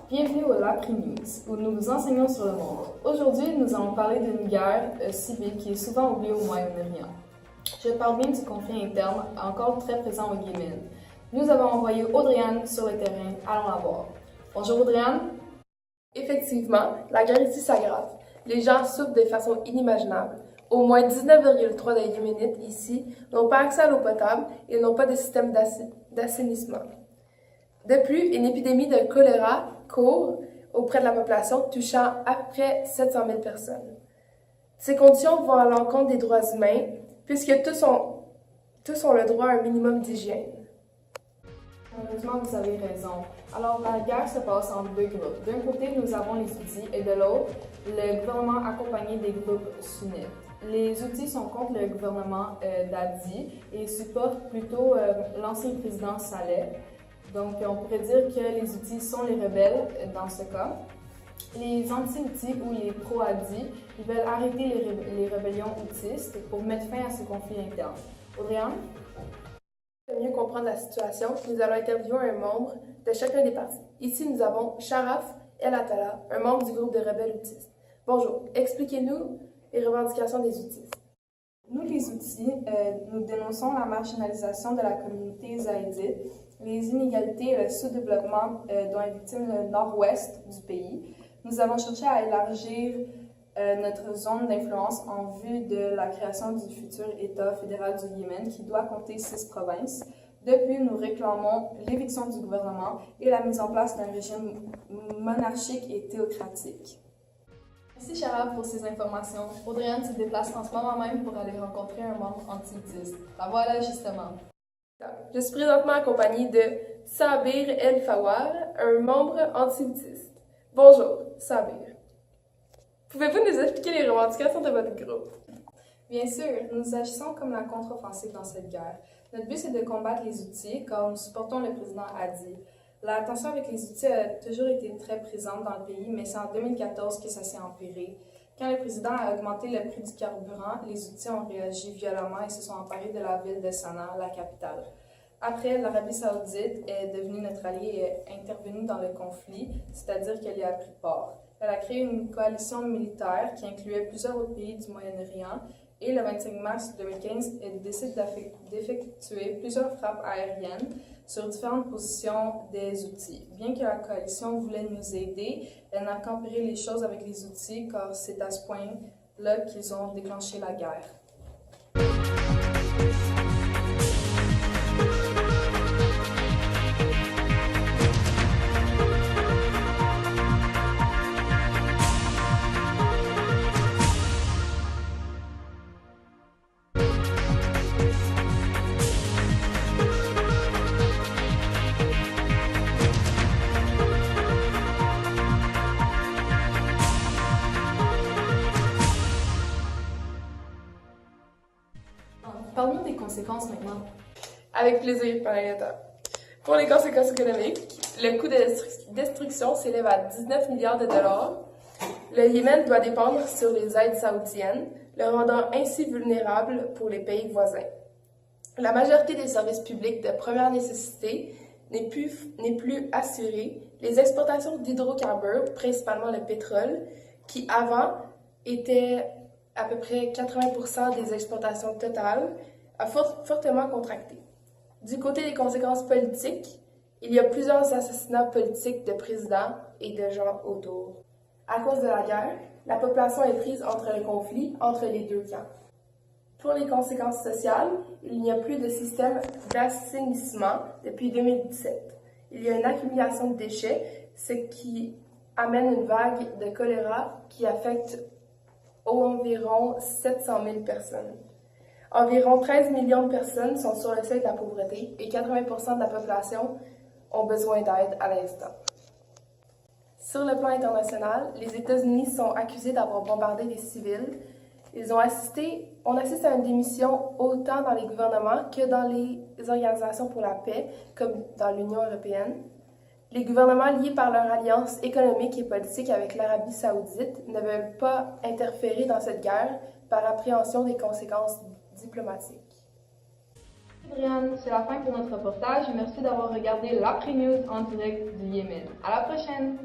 Bienvenue au Lapri News, où nous vous enseignons sur le monde. Aujourd'hui, nous allons parler d'une guerre civile qui est souvent oubliée au Moyen-Orient. Je parle bien du conflit interne, encore très présent au Yémen. Nous avons envoyé Audrey-Anne sur le terrain. Allons la voir. Bonjour Audrey-Anne. Effectivement, la guerre ici s'aggrave. Les gens souffrent de façon inimaginable. Au moins 19,3 des Yéménites ici n'ont pas accès à l'eau potable et n'ont pas de système d'assainissement. De plus, une épidémie de choléra court auprès de la population, touchant à peu près 700 000 personnes. Ces conditions vont à l'encontre des droits humains, puisque tous ont le droit à un minimum d'hygiène. Malheureusement, vous avez raison. Alors, la guerre se passe en deux groupes. D'un côté, nous avons les outils et de l'autre, le gouvernement accompagné des groupes sunnites. Les outils sont contre le gouvernement d'Hadi et supportent plutôt l'ancien président Saleh. Donc, on pourrait dire que les outils sont les rebelles dans ce cas. Les anti-outils ou les pro-Hadi, ils veulent arrêter les rébellions outistes pour mettre fin à ce conflit interne. Audrey-Anne? Pour mieux comprendre la situation, nous allons interviewer un membre de chacun des partis. Ici, nous avons Sharaf El Atala, un membre du groupe de rebelles outistes. Bonjour, expliquez-nous les revendications des outistes. Nous, les outils, nous dénonçons la marginalisation de la communauté zaïdite, les inégalités et le sous-développement dont est victime le nord-ouest du pays. Nous avons cherché à élargir notre zone d'influence en vue de la création du futur État fédéral du Yémen qui doit compter 6 provinces. De plus, nous réclamons l'éviction du gouvernement et la mise en place d'un régime monarchique et théocratique. Merci Sharaf pour ces informations. Audrey-Anne se déplace en ce moment même pour aller rencontrer un membre anti-outiste. La voilà justement. Je suis présentement accompagnée de Sabir El Fawar, un membre anti-outiste. Bonjour, Sabir. Pouvez-vous nous expliquer les revendications de votre groupe? Bien sûr, nous agissons comme la contre-offensive dans cette guerre. Notre but, c'est de combattre les outils, car nous supportons le président Hadi. La tension avec les outils a toujours été très présente dans le pays, mais c'est en 2014 que ça s'est empiré. Quand le président a augmenté le prix du carburant, les outils ont réagi violemment et se sont emparés de la ville de Sanaa, la capitale. Après, l'Arabie saoudite est devenue notre alliée et est intervenue dans le conflit, c'est-à-dire qu'elle y a pris part. Elle a créé une coalition militaire qui incluait plusieurs autres pays du Moyen-Orient et le 25 mars 2015, elle décide d'effectuer plusieurs frappes aériennes sur différentes positions des outils. Bien que la coalition voulait nous aider, elle n'a qu'empiré les choses avec les outils car c'est à ce point-là qu'ils ont déclenché la guerre. Parlons des conséquences maintenant. Avec plaisir, Panayota. Pour les conséquences économiques, le coût de destruction s'élève à 19 milliards de dollars. Le Yémen doit dépendre sur les aides saoudiennes, le rendant ainsi vulnérable pour les pays voisins. La majorité des services publics de première nécessité n'est plus assurée. Les exportations d'hydrocarbures, principalement le pétrole, qui avant étaient à peu près 80% des exportations totales, a fortement contracté. Du côté des conséquences politiques, il y a plusieurs assassinats politiques de présidents et de gens autour. À cause de la guerre, la population est prise entre un conflit entre les deux camps. Pour les conséquences sociales, il n'y a plus de système d'assainissement depuis 2017. Il y a une accumulation de déchets, ce qui amène une vague de choléra qui affecte environ 700 000 personnes. Environ 13 millions de personnes sont sur le seuil de la pauvreté et 80% de la population ont besoin d'aide à l'instant. Sur le plan international, les États-Unis sont accusés d'avoir bombardé des civils. On assiste à une démission autant dans les gouvernements que dans les organisations pour la paix, comme dans l'Union européenne. Les gouvernements liés par leur alliance économique et politique avec l'Arabie saoudite ne veulent pas interférer dans cette guerre par appréhension des conséquences diplomatiques. Adrienne, c'est la fin pour notre reportage. Merci d'avoir regardé l'après-news en direct du Yémen. À la prochaine!